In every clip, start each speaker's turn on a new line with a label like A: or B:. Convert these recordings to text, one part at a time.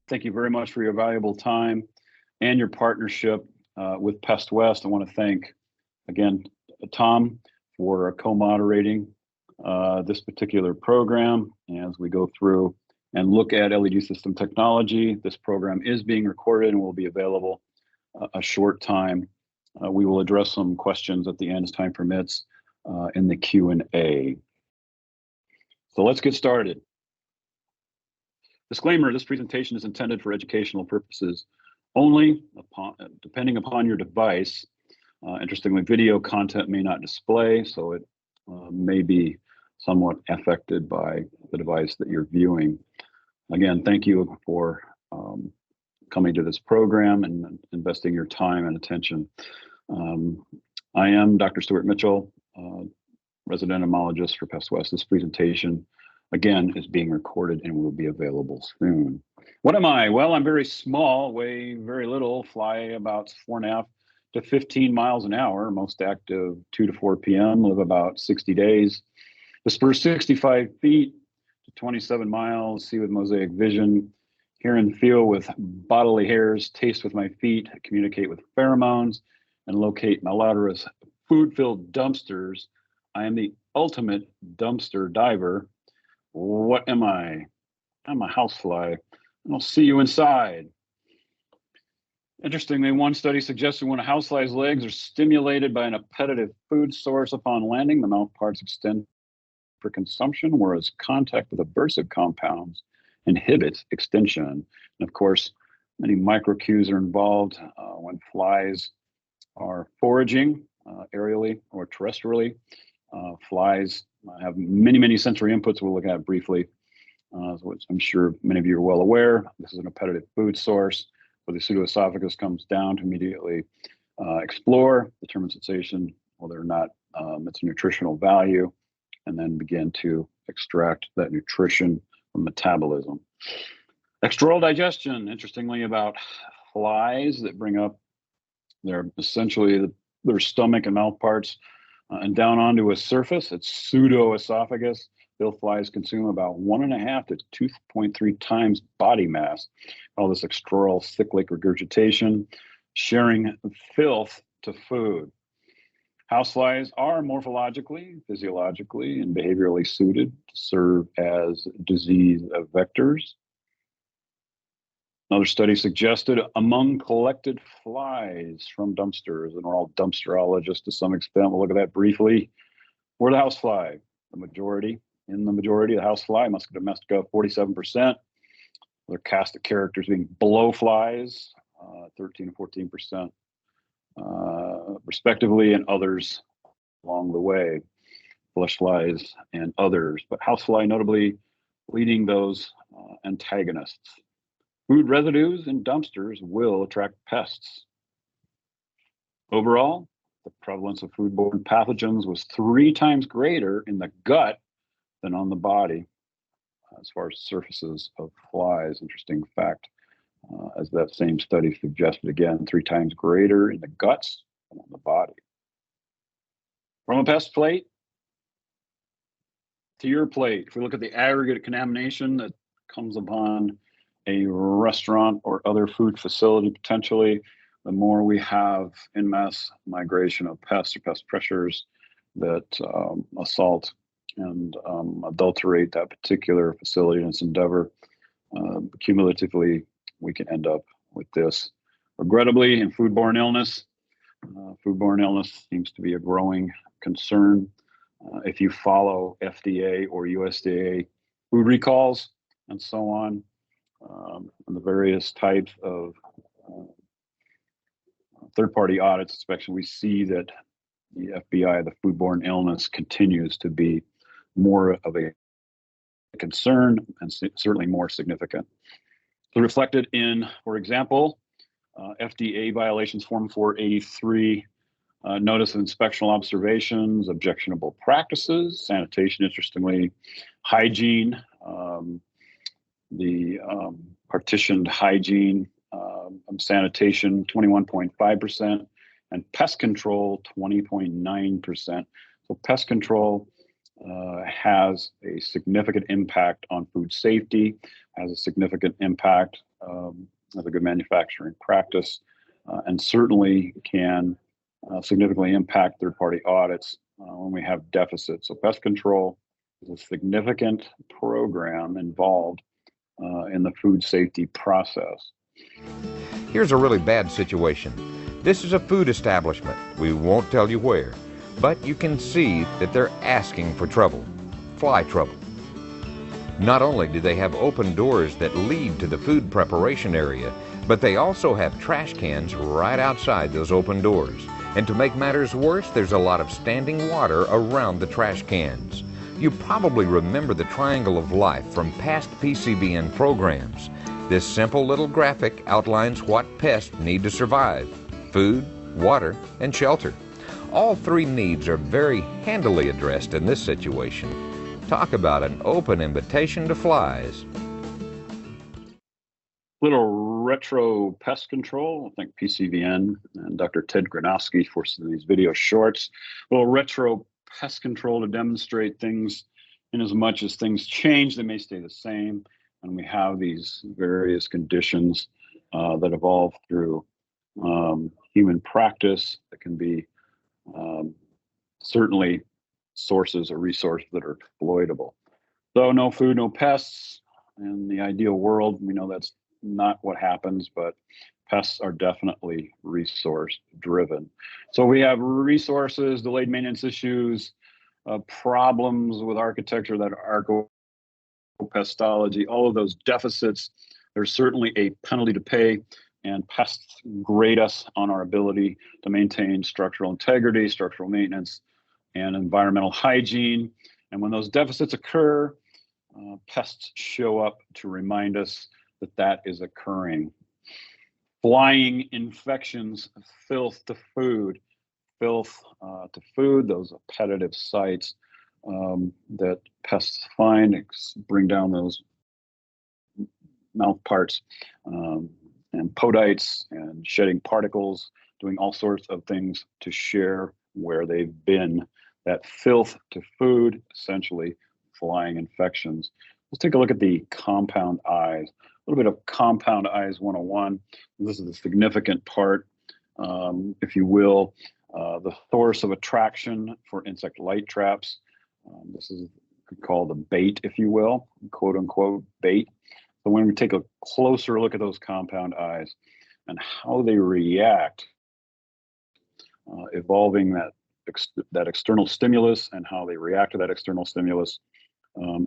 A: Thank you very much for your valuable time and your partnership with PestWest. I want to thank, again, Tom for co-moderating this particular program as we go through and look at LED system technology. This program is being recorded and will be available a short time. We will address some questions at the end as time permits in the Q&A. So let's get started. Disclaimer, this presentation is intended for educational purposes only, depending upon your device. Interestingly, video content may not display, so it may be somewhat affected by the device that you're viewing. Again, thank you for coming to this program and investing your time and attention. I am Dr. Stuart Mitchell, resident entomologist for PestWest. This presentation, again, is being recorded and will be available soon. What am I? Well, I'm very small, weigh very little, fly about 4.5 to 15 miles an hour, most active 2 to 4 p.m., live about 60 days, disperse 65 feet to 27 miles, see with mosaic vision, hear and feel with bodily hairs, taste with my feet, communicate with pheromones, and locate malodorous food-filled dumpsters. I am the ultimate dumpster diver. What am I? I'm a housefly, and I'll see you inside. Interestingly, one study suggested when a housefly's legs are stimulated by an appetitive food source upon landing, the mouth parts extend for consumption, whereas contact with aversive compounds inhibits extension. And of course, many micro cues are involved when flies are foraging aerially or terrestrially. Flies have many sensory inputs we'll look at briefly, which I'm sure many of you are well aware. This is an appetitive food source, where the pseudoesophagus comes down to immediately explore, determine sensation, whether or not it's a nutritional value, and then begin to extract that nutrition from metabolism. Extraoral digestion, interestingly, about flies that bring up their stomach and mouth parts and down onto a surface. It's pseudoesophagus. Bill flies consume about 1.5 to 2.3 times body mass. All this extraoral cyclic regurgitation, sharing filth to food. Houseflies are morphologically, physiologically, and behaviorally suited to serve as disease vectors. Another study suggested among collected flies from dumpsters, and we're all dumpsterologists to some extent, we'll look at that briefly, were the housefly. The majority, the housefly, Musca domestica, 47%. Other cast of characters being blowflies, 13 and 14%, respectively, and others along the way, flesh flies and others. But housefly notably leading those antagonists. Food residues in dumpsters will attract pests. Overall, the prevalence of foodborne pathogens was 3 times greater in the gut than on the body, as far as surfaces of flies. Interesting fact, as that same study suggested, again, 3 times greater in the guts than on the body. From a pest plate to your plate, if we look at the aggregate contamination that comes upon a restaurant or other food facility, potentially, the more we have en masse migration of pests or pest pressures that assault and adulterate that particular facility in its endeavor. Cumulatively, we can end up with this. Regrettably, in foodborne illness seems to be a growing concern. If you follow FDA or USDA food recalls and so on, and the various types of third-party audits inspection, we see that the FBI, the foodborne illness, continues to be more of a concern and certainly more significant. So reflected in, for example, FDA violations form 483, notice of inspectional observations, objectionable practices, sanitation, interestingly, hygiene, the partitioned hygiene, sanitation, 21.5%, and pest control, 20.9%. So pest control has a significant impact on food safety, has a significant impact as a good manufacturing practice, and certainly can significantly impact third-party audits when we have deficits. So pest control is a significant program involved in the food safety process.
B: Here's a really bad situation. This is a food establishment. We won't tell you where, but you can see that they're asking for trouble, fly trouble. Not only do they have open doors that lead to the food preparation area, but they also have trash cans right outside those open doors. And to make matters worse, there's a lot of standing water around the trash cans. You probably remember the triangle of life from past PCBN programs. This simple little graphic outlines what pests need to survive: food, water, and shelter. All three needs are very handily addressed in this situation. Talk about an open invitation to flies.
A: Little retro pest control. I think PCVN and Dr. Ted Gronowski for some of these video shorts. A little retro pest control to demonstrate things. In as much as things change, they may stay the same. And we have these various conditions that evolve through human practice that can be certainly sources or resources that are exploitable. So no food, no pests. In the ideal world, we know that's not what happens, but pests are definitely resource driven. So we have resources, delayed maintenance issues, problems with architecture that are archopestology, all of those deficits. There's certainly a penalty to pay, and pests grade us on our ability to maintain structural integrity, structural maintenance, and environmental hygiene. And when those deficits occur, pests show up to remind us that that is occurring. Flying infections, filth to food, those appetitive sites that pests find, bring down those mouth parts and podites and shedding particles, doing all sorts of things to share where they've been. That filth to food, essentially flying infections. Let's take a look at the compound eyes. A little bit of compound eyes 101. This is the significant part, if you will, the source of attraction for insect light traps. This is called the bait, if you will, quote unquote bait. So when we take a closer look at those compound eyes and how they react, evolving that external stimulus and how they react to that external stimulus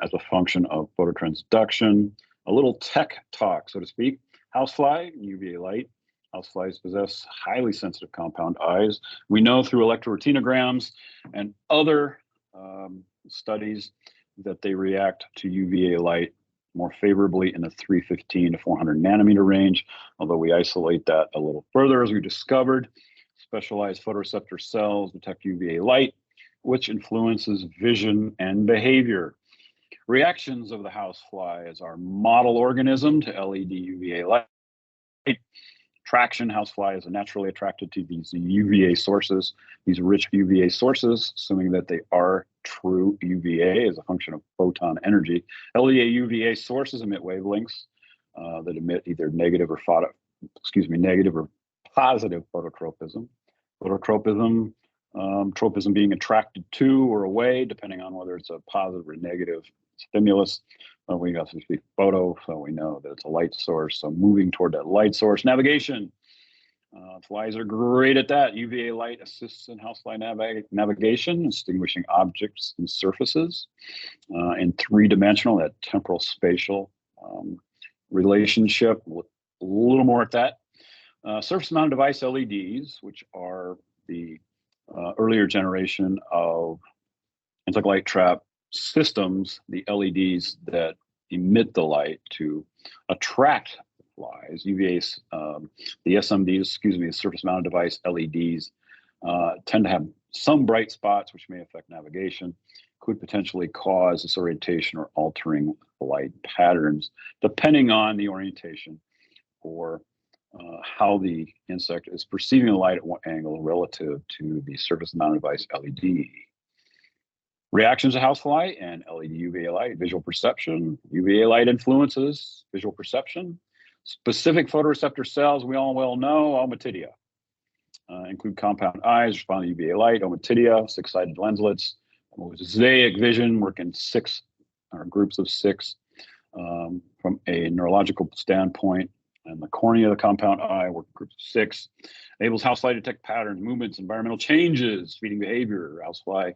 A: as a function of phototransduction. A little tech talk, so to speak. Housefly, UVA light. Houseflies possess highly sensitive compound eyes. We know through electroretinograms and other studies that they react to UVA light more favorably in the 315 to 400 nanometer range, although we isolate that a little further, as we discovered. Specialized photoreceptor cells detect UVA light, which influences vision and behavior. Reactions of the housefly as our model organism to LED UVA light. Attraction, houseflies are naturally attracted to these UVA sources, these rich UVA sources, assuming that they are true UVA as a function of photon energy. LED UVA sources emit wavelengths that emit either negative or positive phototropism. Phototropism, tropism being attracted to or away, depending on whether it's a positive or negative stimulus. We also speak photo, so we know that it's a light source. So moving toward that light source. Navigation. Flies are great at that. UVA light assists in housefly navigation, distinguishing objects and surfaces in three-dimensional, that temporal spatial relationship. A little more at that. Surface-mounted device LEDs, which are the earlier generation of insect light trap systems, the LEDs that emit the light to attract flies. UVAs, the SMDs, the surface-mounted device LEDs, tend to have some bright spots which may affect navigation, could potentially cause disorientation or altering light patterns, depending on the orientation or how the insect is perceiving the light at one angle relative to the surface-mounted device LED. Reactions to housefly and LED UVA light, visual perception. UVA light influences visual perception. Specific photoreceptor cells, we all well know, ommatidia. Include compound eyes, respond to UVA light, ommatidia, six-sided lenslets, mosaic vision, work in six, or groups of six from a neurological standpoint. And the cornea of the compound eye, work in groups of six, enables housefly to detect patterns, movements, environmental changes, feeding behavior. Housefly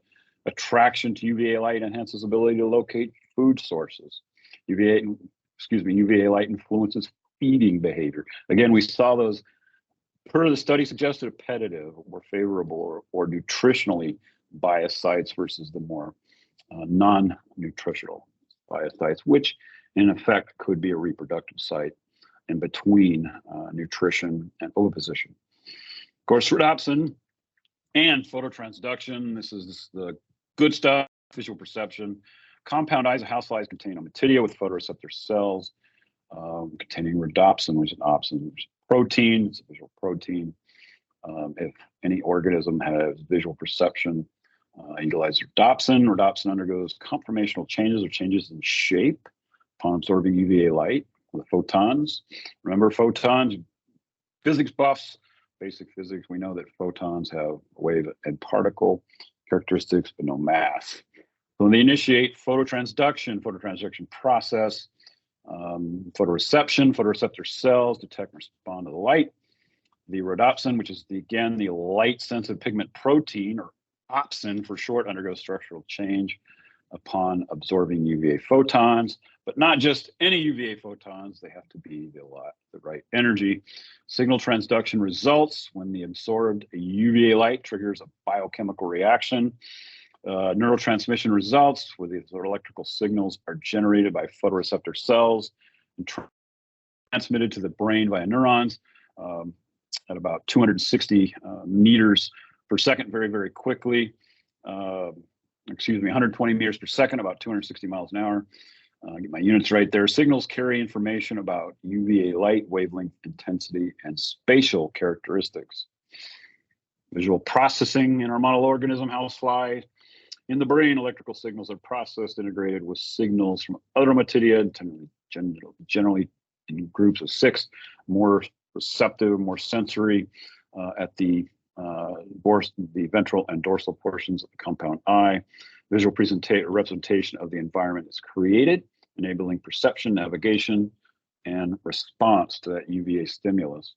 A: attraction to UVA light enhances ability to locate food sources. UVA light influences feeding behavior. Again, we saw those, per the study suggested, appetitive, more favorable, or nutritionally biased sites versus the more non-nutritional biased sites, which in effect could be a reproductive site in between nutrition and oviposition. Of course, rhodopsin and phototransduction, this is the good stuff, visual perception. Compound eyes of houseflies contain ommatidia with photoreceptor cells containing rhodopsin, which is an opsin protein. It's a visual protein. If any organism has visual perception, utilize rhodopsin. Rhodopsin undergoes conformational changes or changes in shape upon absorbing UVA light with photons. Remember, photons, physics buffs, basic physics, we know that photons have wave and particle characteristics, but no mass. So when they initiate phototransduction process, photoreceptor cells detect and respond to the light. The rhodopsin, which is again the light-sensitive pigment protein, or opsin for short, undergoes structural change upon absorbing UVA photons, but not just any UVA photons, they have to be the right energy. Signal transduction results when the absorbed UVA light triggers a biochemical reaction. Neurotransmission results where the electrical signals are generated by photoreceptor cells and transmitted to the brain via neurons at about 260 meters per second, very, very quickly. 120 meters per second, about 260 miles an hour. Get my units right there. Signals carry information about UVA light, wavelength, intensity, and spatial characteristics. Visual processing in our model organism, housefly. In the brain, electrical signals are processed, integrated with signals from other ommatidia, generally in groups of six, more receptive, more sensory at the ventral and dorsal portions of the compound eye. Visual representation of the environment is created, enabling perception, navigation, and response to that UVA stimulus.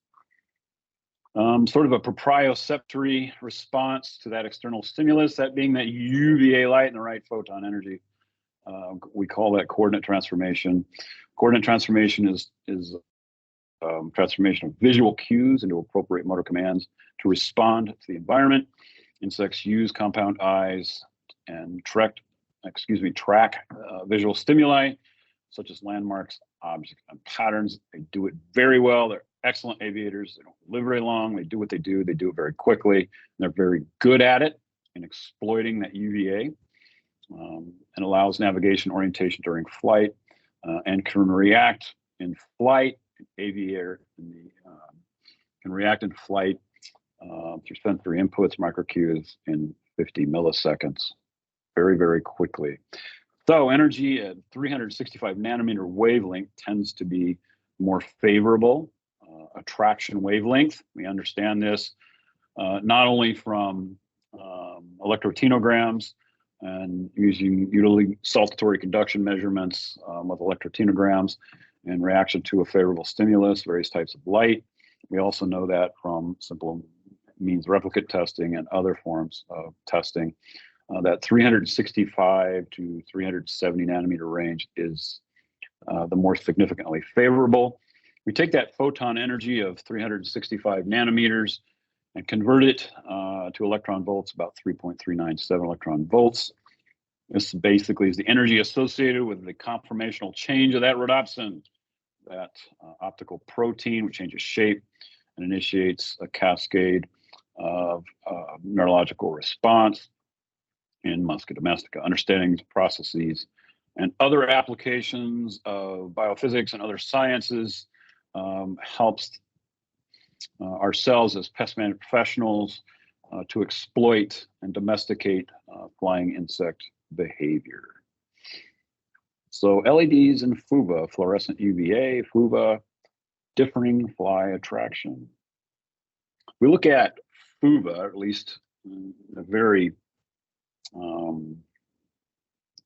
A: Sort of a proprioceptory response to that external stimulus, that being that UVA light and the right photon energy. We call that coordinate transformation. Coordinate transformation is transformation of visual cues into appropriate motor commands to respond to the environment. Insects use compound eyes and track visual stimuli, such as landmarks, objects, and patterns. They do it very well. They're excellent aviators. They don't live very long. They do what they do. They do it very quickly. And they're very good at it in exploiting that UVA and allows navigation orientation during flight and can react in flight. An aviator can react in flight through sensory inputs, microcues in 50 milliseconds, very, very quickly. So energy at 365 nanometer wavelength tends to be more favorable attraction wavelength. We understand this not only from electrotenograms and using saltatory conduction measurements with electrotenograms in reaction to a favorable stimulus, various types of light. We also know that from simple means replicate testing and other forms of testing, that 365 to 370 nanometer range is the more significantly favorable. We take that photon energy of 365 nanometers and convert it to electron volts, about 3.397 electron volts. This basically is the energy associated with the conformational change of that rhodopsin, that optical protein, which changes shape and initiates a cascade of neurological response in musca domestica. Understanding these processes and other applications of biophysics and other sciences helps ourselves as pest management professionals to exploit and domesticate flying insect behavior. So LEDs and FUVA, fluorescent UVA, FUVA, differing fly attraction. We look at FUVA, or at least in a very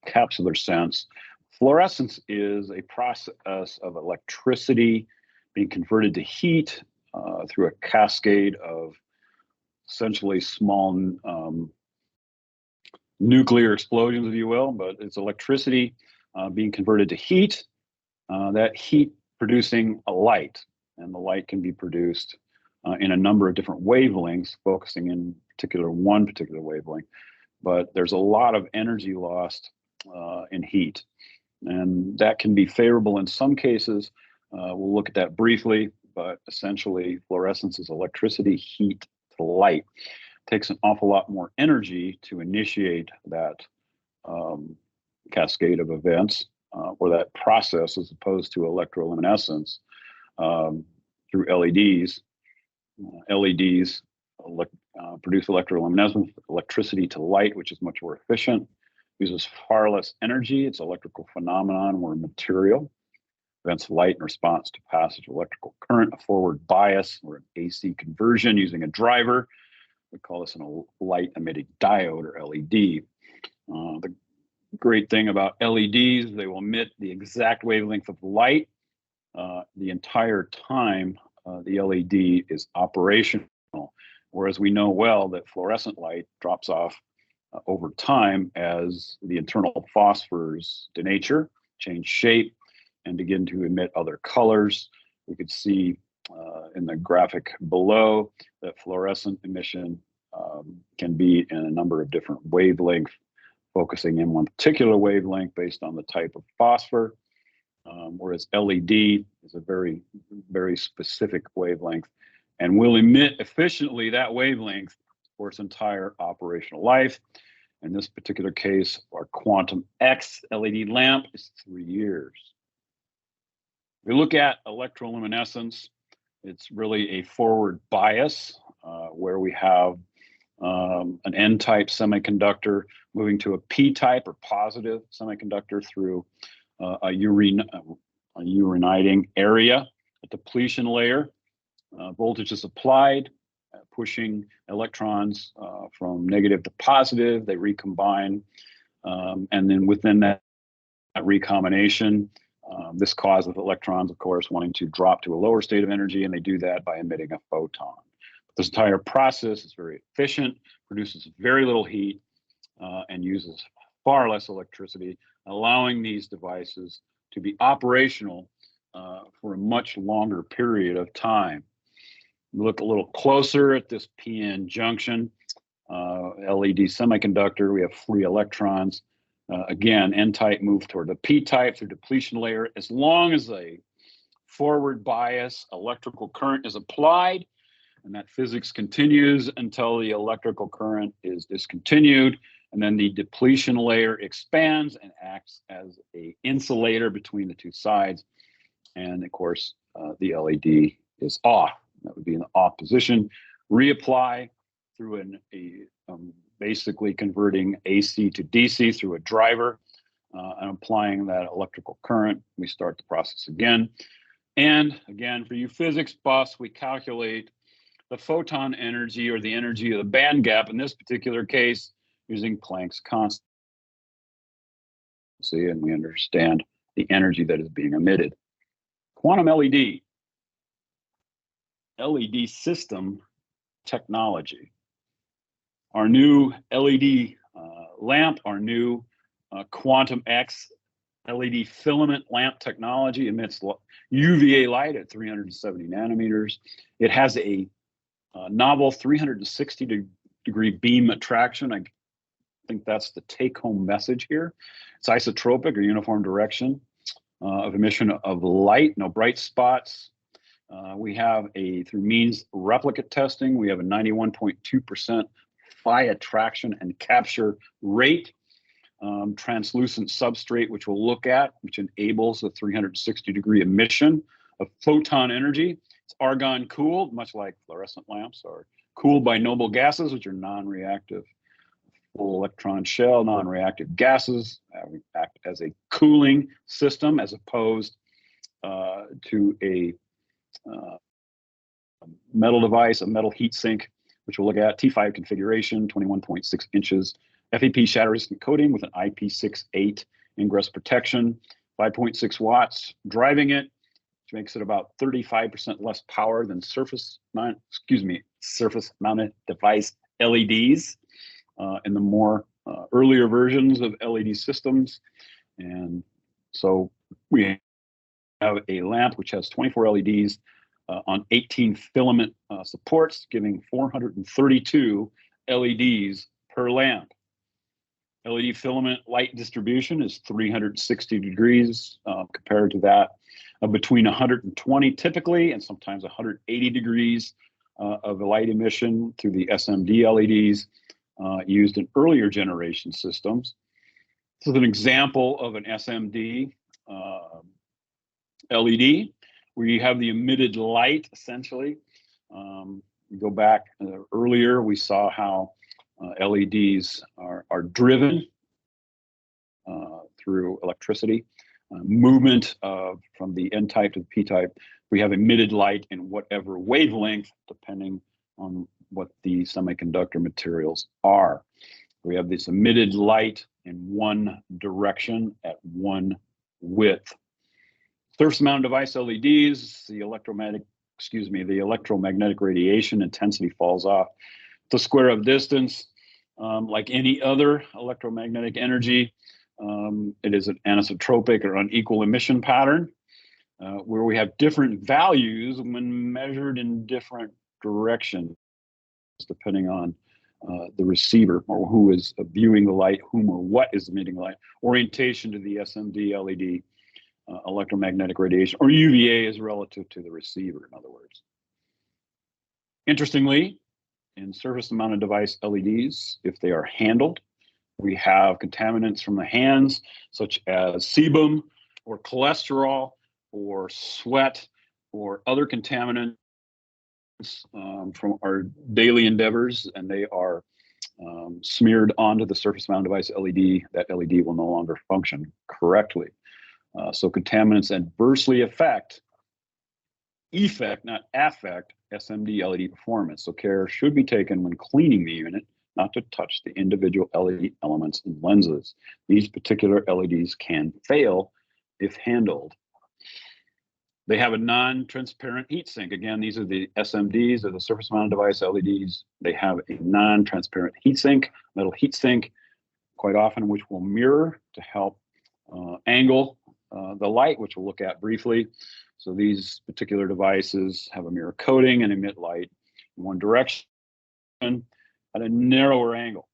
A: capsular sense. Fluorescence is a process of electricity being converted to heat through a cascade of essentially small nuclear explosions, if you will, but it's electricity being converted to heat, that heat producing a light, and the light can be produced in a number of different wavelengths, focusing in one particular wavelength, but there's a lot of energy lost in heat, and that can be favorable in some cases. We'll look at that briefly, but essentially fluorescence is electricity, heat to light. It takes an awful lot more energy to initiate that cascade of events or that process, as opposed to electroluminescence through LEDs. LEDs produce electroluminescence, electricity to light, which is much more efficient, uses far less energy. It's an electrical phenomenon where material prevents light in response to passage of electrical current, a forward bias, or an AC conversion using a driver. We call this a light emitting diode, or LED. The great thing about LEDs, they will emit the exact wavelength of light the entire time the LED is operational. Whereas we know well that fluorescent light drops off over time as the internal phosphors denature, change shape, and begin to emit other colors. We could see in the graphic below that fluorescent emission can be in a number of different wavelengths, focusing in one particular wavelength based on the type of phosphor, whereas LED is a very, very specific wavelength and will emit efficiently that wavelength for its entire operational life. In this particular case, our Quantum X LED lamp is 3 years. If we look at electroluminescence, it's really a forward bias where we have an N-type semiconductor moving to a P-type or positive semiconductor through a urinating area, a depletion layer. Voltage is applied, pushing electrons from negative to positive. They recombine, and then within that recombination, this causes electrons, of course, wanting to drop to a lower state of energy, and they do that by emitting a photon. This entire process is very efficient, produces very little heat, and uses far less electricity, allowing these devices to be operational for a much longer period of time. Look a little closer at this PN junction, LED semiconductor. We have free electrons. Again, N-type move toward the P-type through depletion layer. As long as a forward bias electrical current is applied, and that physics continues until the electrical current is discontinued, and then the depletion layer expands and acts as an insulator between the two sides. And of course, the LED is off. That would be in the off position. Reapply through basically converting AC to DC through a driver and applying that electrical current. We start the process again. And again, for you physics buffs, we calculate the photon energy, or the energy of the band gap in this particular case, using Planck's constant. See, and we understand the energy that is being emitted. Quantum LED system technology. Our new LED lamp, our new Quantum X LED filament lamp technology emits UVA light at 370 nanometers. It has a novel 360-degree beam attraction. I think that's the take-home message here. It's isotropic, or uniform direction of emission of light, no bright spots. We have through means replicate testing, we have a 91.2% phi attraction and capture rate. Translucent substrate, which we'll look at, which enables the 360-degree emission of photon energy. It's argon cooled, much like fluorescent lamps are cooled by noble gases, which are non-reactive. Full electron shell, non-reactive gases act as a cooling system, as opposed to a metal device, a metal heat sink, which we'll look at, T5 configuration, 21.6 inches, FEP shatter-resistant coating with an IP68 ingress protection, 5.6 watts driving it, which makes it about 35% less power than surface-mounted device LEDs in the more earlier versions of LED systems. And so we have a lamp which has 24 LEDs on 18 filament supports, giving 432 LEDs per lamp. LED filament light distribution is 360 degrees compared to that of between 120 typically and sometimes 180 degrees of the light emission through the SMD LEDs used in earlier generation systems. This is an example of an SMD LED where you have the emitted light essentially. You go back earlier, we saw how LEDs are driven through electricity, movement from the N type to the P type. We have emitted light in whatever wavelength, depending on what the semiconductor materials are. We have this emitted light in one direction at one width. Surface-mounted device LEDs, the electromagnetic radiation intensity falls off the square of distance. Like any other electromagnetic energy, it is an anisotropic or unequal emission pattern where we have different values when measured in different directions, depending on the receiver or who is viewing the light, whom or what is emitting light, orientation to the SMD LED, electromagnetic radiation, or UVA is relative to the receiver, in other words. Interestingly, in surface-mounted device LEDs, if they are handled, we have contaminants from the hands, such as sebum or cholesterol or sweat or other contaminants from our daily endeavors, and they are smeared onto the surface-mounted device LED. That LED will no longer function correctly. So contaminants adversely affect, not affect, SMD LED performance. So care should be taken when cleaning the unit not to touch the individual LED elements and lenses. These particular LEDs can fail if handled. They have a non-transparent heat sink. Again, these are the SMDs, or the surface-mounted device LEDs. They have a non-transparent heat sink, metal heat sink, quite often, which will mirror to help angle the light, which we'll look at briefly. So these particular devices have a mirror coating and emit light in one direction at a narrower angle.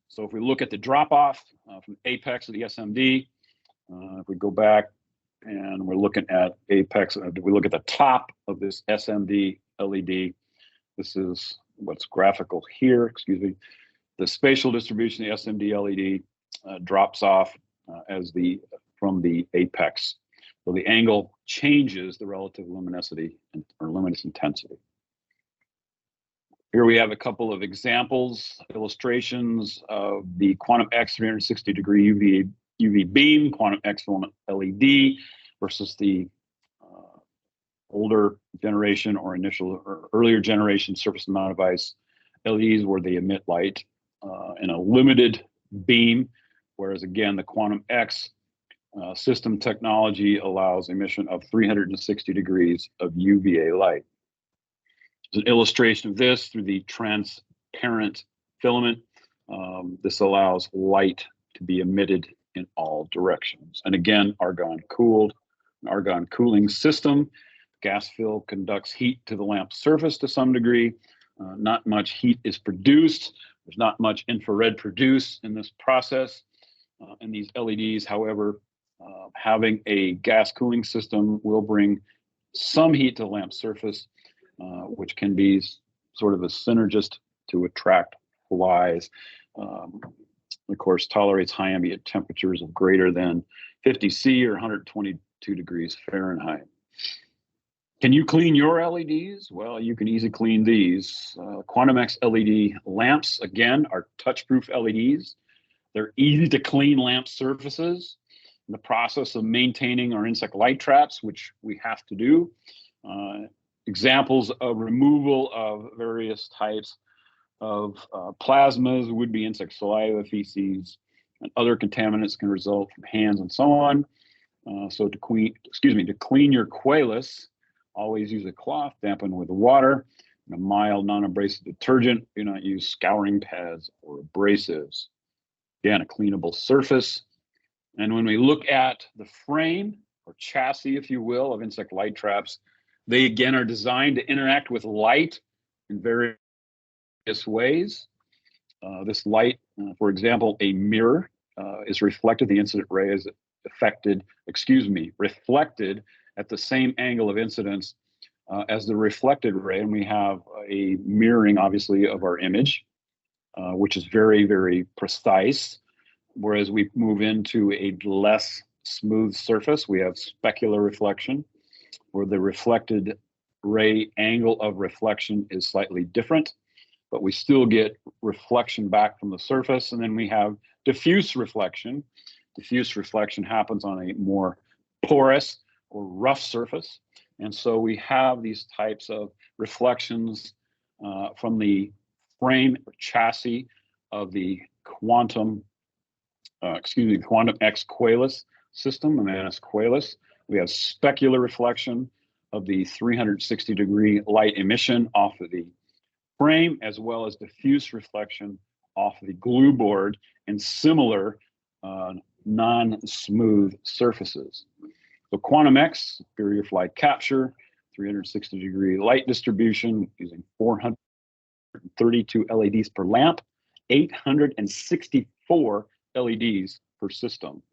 A: So if we look at the drop-off from apex of the SMD, if we go back and we're looking at apex, we look at the top of this SMD LED. This is what's graphical here, The spatial distribution of the SMD LED drops off from the apex. So the angle changes the relative luminosity or luminous intensity. Here we have a couple of examples, illustrations of the Quantum X 360 degree UV beam, Quantum X filament LED versus the older generation or earlier generation surface mounted device LEDs where they emit light in a limited beam, whereas again, the Quantum X system technology allows emission of 360 degrees of UVA light. There's an illustration of this through the transparent filament. This allows light to be emitted in all directions. And again, argon cooled, an argon cooling system. Gas fill conducts heat to the lamp surface to some degree. Not much heat is produced. There's not much infrared produced in this process. And these LEDs, however, having a gas cooling system will bring some heat to the lamp surface, which can be sort of a synergist to attract flies. Of course, tolerates high ambient temperatures of greater than 50 C or 122 degrees Fahrenheit. Can you clean your LEDs? Well, you can easily clean these. Quantum X LED lamps, again, are touch-proof LEDs. They're easy to clean lamp surfaces. In the process of maintaining our insect light traps, which we have to do, Examples of removal of various types of plasmas would be insect saliva, feces, and other contaminants can result from hands and so on. So to clean your Qualis, always use a cloth dampened with water and a mild non-abrasive detergent. Do not use scouring pads or abrasives. Again, a cleanable surface. And when we look at the frame or chassis, if you will, of insect light traps, they again are designed to interact with light in various ways. This light, for example, a mirror is reflected. The incident ray is reflected at the same angle of incidence as the reflected ray, and we have a mirroring, obviously, of our image, which is very, very precise. Whereas we move into a less smooth surface, we have specular reflection, where the reflected ray angle of reflection is slightly different, but we still get reflection back from the surface. And then we have diffuse reflection. Diffuse reflection happens on a more porous or rough surface. And so we have these types of reflections from the frame or chassis of the Quantum X Qualis system, the Manus Qualis. We have specular reflection of the 360-degree light emission off of the frame, as well as diffuse reflection off of the glue board and similar non-smooth surfaces. So Quantum X, superior fly capture, 360-degree light distribution using 432 LEDs per lamp, 864 LEDs per system.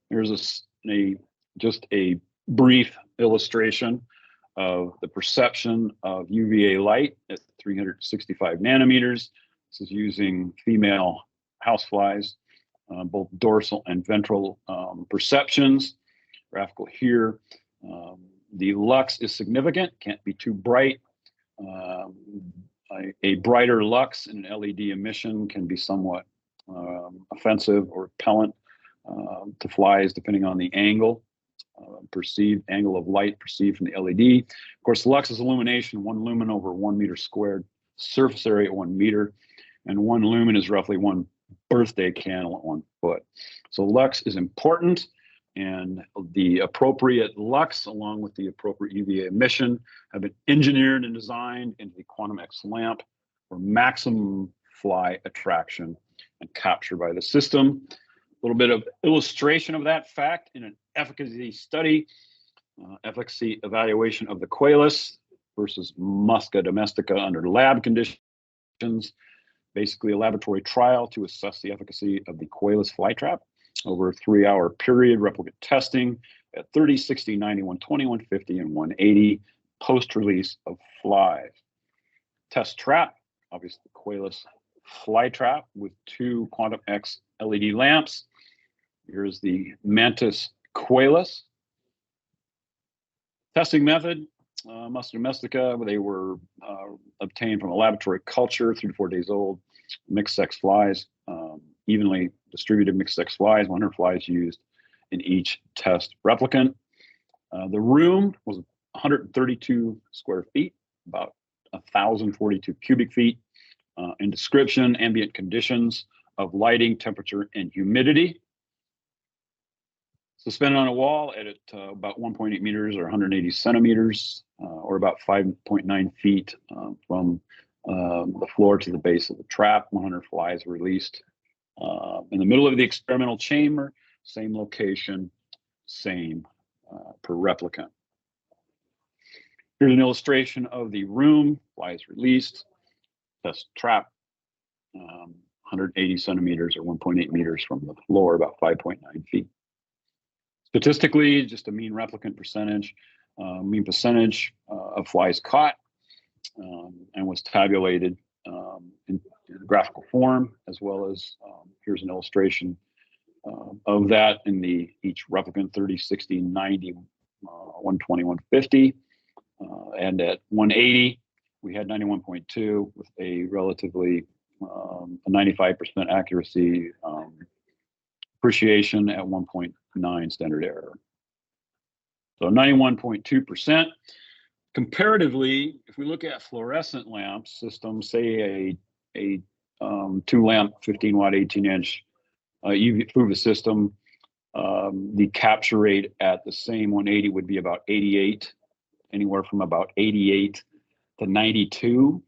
A: Here's just a brief illustration of the perception of UVA light at 365 nanometers. This is using female houseflies, both dorsal and ventral perceptions. Graphical here. The lux is significant, can't be too bright. A brighter lux in an LED emission can be somewhat offensive or repellent to flies, depending on the angle, perceived angle of light perceived from the LED. Of course, lux is illumination, 1 lumen over 1 meter squared, surface area 1 meter, and 1 lumen is roughly 1 birthday candle at 1 foot. So lux is important, and the appropriate lux, along with the appropriate UVA emission, have been engineered and designed into the Quantum X lamp for maximum fly attraction and capture by the system. A little bit of illustration of that fact in an efficacy study, efficacy evaluation of the Qualis versus Musca domestica under lab conditions. Basically a laboratory trial to assess the efficacy of the Qualis fly trap over a 3-hour period, replicate testing at 30, 60, 90, 120, 150, and 180 post-release of flies. Test trap, obviously the Qualis fly trap with 2 Quantum X LED lamps. Here's the Mantis Qualis. Testing method, Musca domestica, they were obtained from a laboratory culture, 3 to 4 days old, mixed sex flies, evenly distributed mixed sex flies, 100 flies used in each test replicant. The room was 132 square feet, about 1,042 cubic feet. In description, ambient conditions of lighting, temperature, and humidity. Suspended on a wall at about 1.8 meters or 180 centimeters, or about 5.9 feet from the floor to the base of the trap. 100 flies released in the middle of the experimental chamber, same location, same per replicant. Here's an illustration of the room, flies released, test trap, 180 centimeters or 1.8 meters from the floor, about 5.9 feet. Statistically, just a mean replicant percentage, mean percentage of flies caught, and was tabulated in graphical form, as well as here's an illustration of that in each replicant, 30, 60, 90, 120, 150. And at 180, we had 91.2 with a relatively a 95% accuracy, appreciation at 1.9 standard error. So 91.2%. Comparatively, if we look at fluorescent lamp systems, say a 2-lamp 15-watt 18-inch UV FUVA system, the capture rate at the same 180 would be about 88, anywhere from about 88 to 92.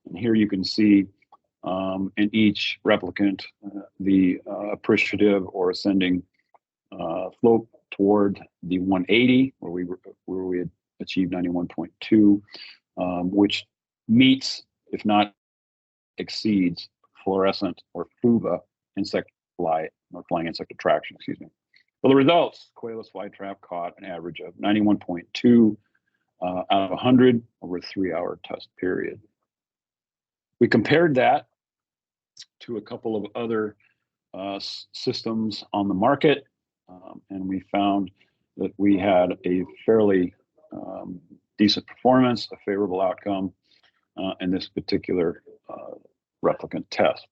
A: And here you can see in each replicant the appreciative or ascending slope toward the 180, where we had achieved 91.2, which meets, if not exceeds, fluorescent or FUVA insect fly or flying insect attraction. Excuse me. Well, the results: quailless flytrap caught an average of 91.2 out of 100 over a 3-hour test period. We compared that to a couple of other systems on the market, and we found that we had a fairly decent performance, a favorable outcome in this particular replicant test.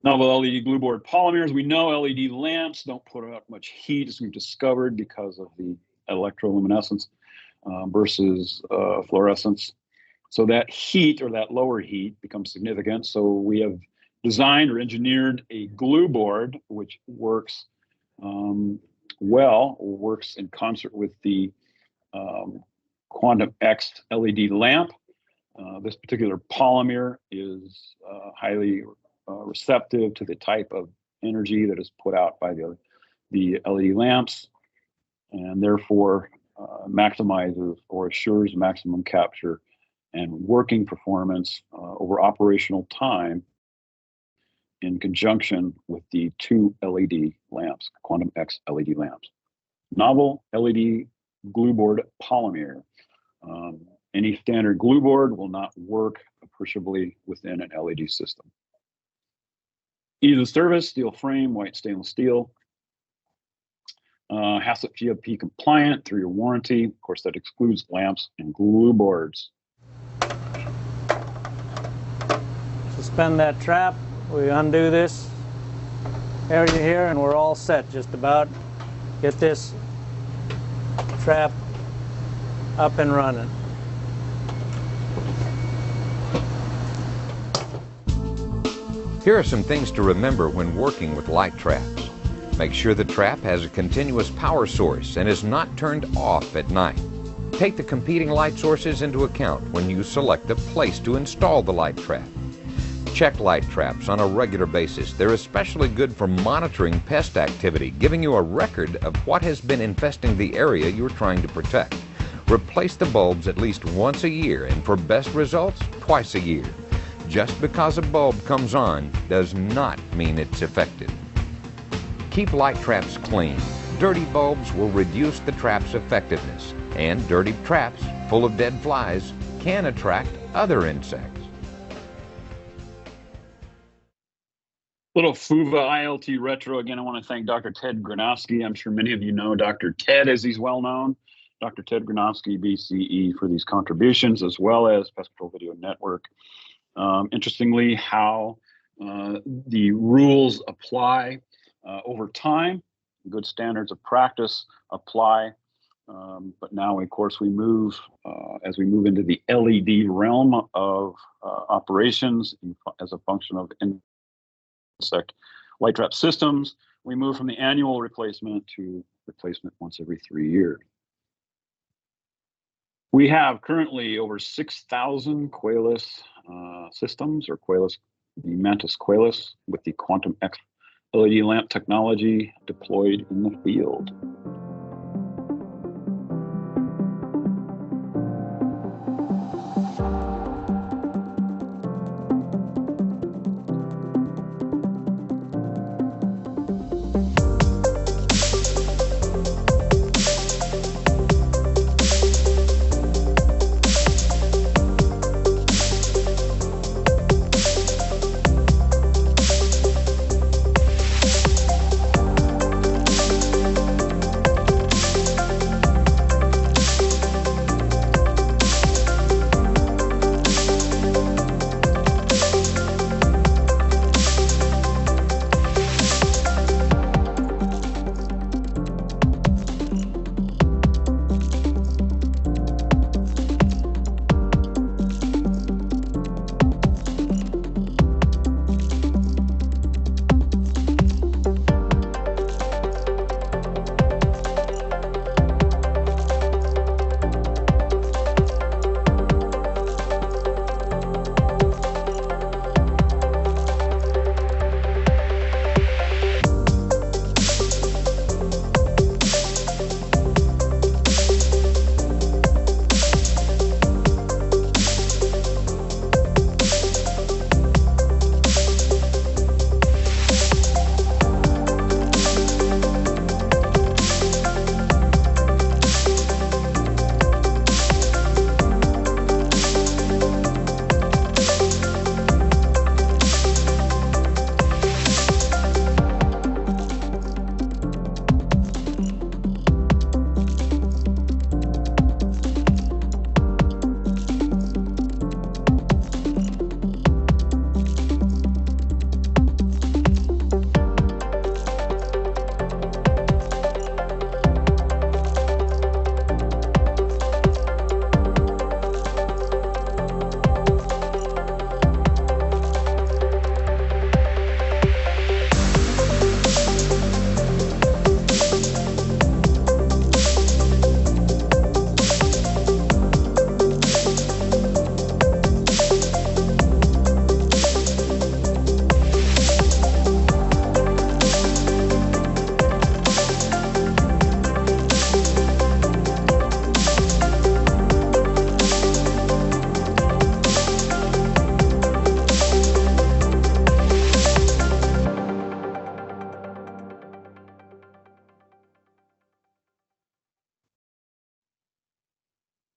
A: Novel LED glue board polymers. We know LED lamps don't put out much heat, as we've discovered, because of the electroluminescence versus fluorescence. So that heat, or that lower heat, becomes significant. So we have designed or engineered a glue board which works works in concert with the Quantum X LED lamp. This particular polymer is highly receptive to the type of energy that is put out by the LED lamps, and therefore maximizes or assures maximum capture and working performance over operational time in conjunction with the 2 LED lamps, Quantum X LED lamps. Novel LED glue board polymer. Any standard glue board will not work appreciably within an LED system. Ease of service: steel frame, white stainless steel. HACCP GMP compliant, 3-year warranty. Of course, that excludes lamps and glue boards.
C: Suspend that trap. We undo this area here, and we're all set. Just about get this trap up and running.
B: Here are some things to remember when working with light traps. Make sure the trap has a continuous power source and is not turned off at night. Take the competing light sources into account when you select a place to install the light trap. Check light traps on a regular basis. They're especially good for monitoring pest activity, giving you a record of what has been infesting the area you're trying to protect. Replace the bulbs at least once a year, and for best results, twice a year. Just because a bulb comes on does not mean it's effective. Keep light traps clean. Dirty bulbs will reduce the trap's effectiveness, and dirty traps full of dead flies can attract other insects.
A: Little FUVA ILT retro. Again, I want to thank Dr. Ted Gronowski. I'm sure many of you know Dr. Ted, as he's well known. Dr. Ted Gronowski, BCE, for these contributions, as well as Pest Control Video Network. Interestingly, how the rules apply over time. Good standards of practice apply. But now, of course, we move, as we move into the LED realm of operations as a function of insect light trap systems, we move from the annual replacement to replacement once every 3 years. We have currently over 6,000 quailless systems, or quailless, the Mantis quailless, with the Quantum X LED lamp technology deployed in the field.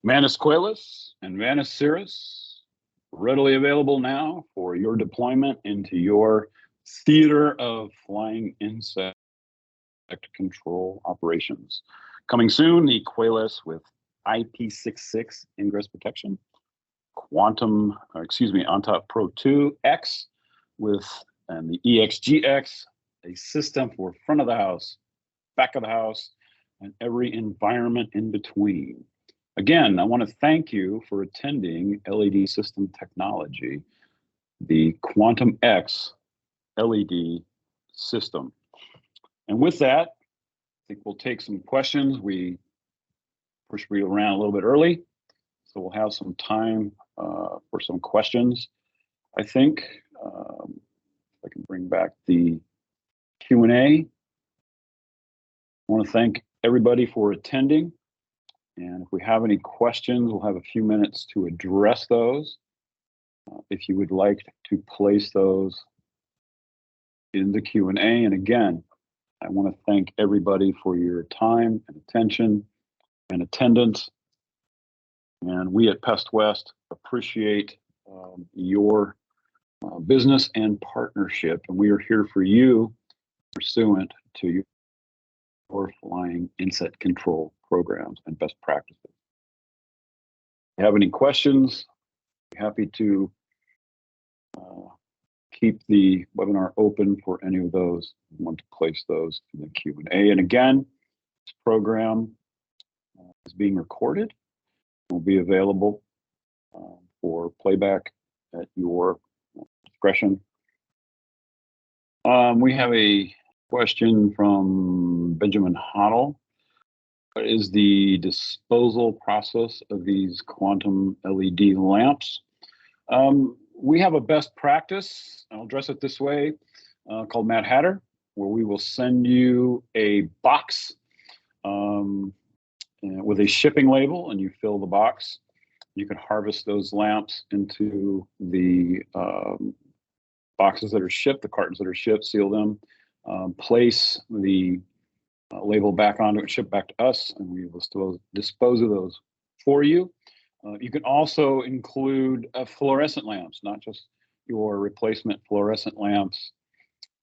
A: Manus Qualis and Manus Cirrus, readily available now for your deployment into your theater of flying insect control operations. Coming soon, the Qualis with IP66 ingress protection, OnTop Pro 2X and the EXGX, a system for front of the house, back of the house, and every environment in between. Again, I want to thank you for attending LED System Technology, the Quantum X LED system. And with that, I think we'll take some questions. We pushed you around a little bit early, so we'll have some time for some questions. I think if I can bring back the Q&A. I want to thank everybody for attending. And if we have any questions, we'll have a few minutes to address those. If you would like to place those in the Q&A. And again, I want to thank everybody for your time and attention and attendance. And we at PestWest appreciate your business and partnership. And we are here for you pursuant to your flying insect control programs and best practices. If you have any questions, I'm happy to keep the webinar open for any of those who want to place those in the Q&A. And again, this program is being recorded and will be available for playback at your discretion. We have a question from Benjamin Hoddle. What is the disposal process of these quantum LED lamps? We have a best practice, I'll address it this way, called Mad Hatter, where we will send you a box with a shipping label, and you fill the box. You can harvest those lamps into the boxes that are shipped, the cartons that are shipped, seal them, place the label back onto it, ship back to us, and we will dispose of those for you. You can also include fluorescent lamps, not just your replacement fluorescent lamps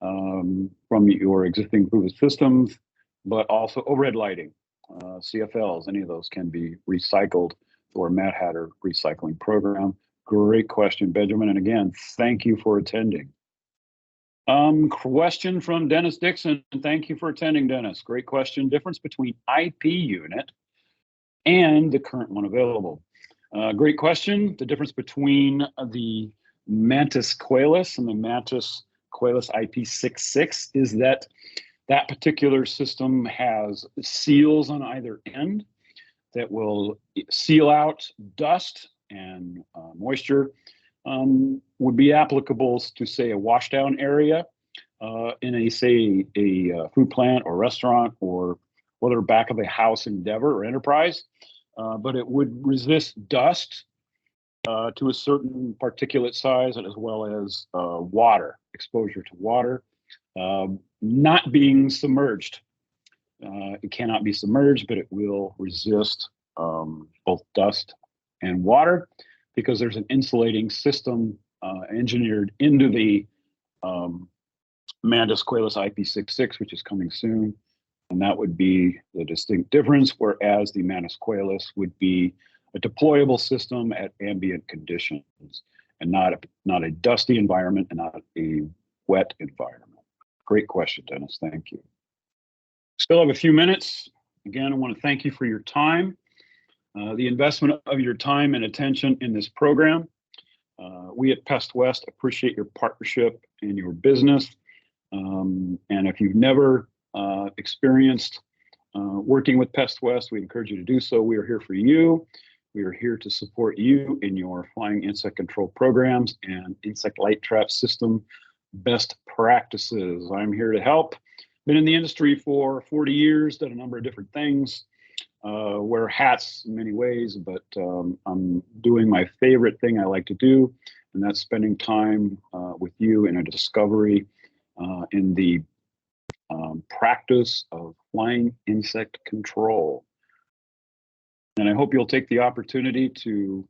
A: from your existing PestWest systems, but also overhead lighting, CFLs. Any of those can be recycled through our Mad Hatter recycling program. Great question, Benjamin. And again, thank you for attending. Question from Dennis Dixon. Thank you for attending, Dennis. Great question. Difference between IP unit and the current one available. Great question. The difference between the Mantis Qualis and the Mantis Qualis IP66 is that that particular system has seals on either end that will seal out dust and moisture. Would be applicable to, say, a washdown area in a food plant or restaurant, or whether back of a house endeavor or enterprise. But it would resist dust to a certain particulate size, as well as water, exposure to water, not being submerged. It cannot be submerged, but it will resist both dust and water, because there's an insulating system engineered into the Mantis Qualis IP66, which is coming soon. And that would be the distinct difference, whereas the Mantis Qualis would be a deployable system at ambient conditions, and not a dusty environment and not a wet environment. Great question, Dennis. Thank you. Still have a few minutes. Again, I want to thank you for your time. The investment of your time and attention in this program. We at PestWest appreciate your partnership and your business. And if you've never experienced working with PestWest, we encourage you to do so. We are here for you. We are here to support you in your flying insect control programs and insect light trap system best practices. I'm here to help. Been in the industry for 40 years, done a number of different things. Wear hats in many ways, but I'm doing my favorite thing I like to do, and that's spending time with you in a discovery in the practice of flying insect control. And I hope you'll take the opportunity to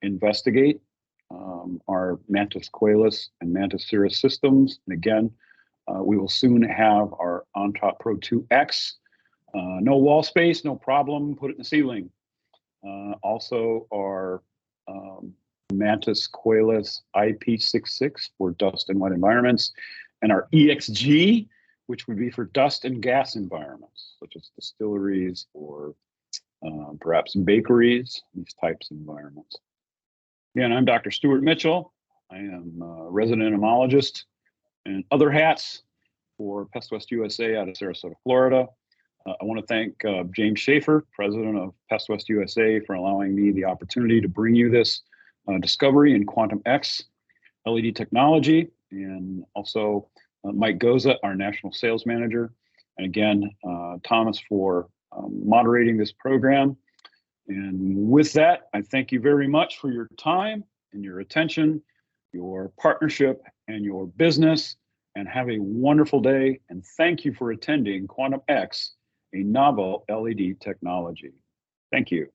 A: investigate our Mantis Qualis and Mantis Cirrus systems. And again, we will soon have our OnTop Pro 2X. No wall space, no problem, put it in the ceiling. Also our Mantis Qualis IP66 for dust and wet environments, and our EXG, which would be for dust and gas environments, such as distilleries or perhaps bakeries, these types of environments. Again, I'm Dr. Stuart Mitchell. I am a resident entomologist and other hats for PestWest USA out of Sarasota, Florida. I want to thank James Schaefer, president of PestWest USA, for allowing me the opportunity to bring you this discovery in Quantum X LED technology, and also Mike Goza, our national sales manager. And again, Thomas for moderating this program. And with that, I thank you very much for your time and your attention, your partnership, and your business, and have a wonderful day. And thank you for attending Quantum X, a novel LED technology. Thank you.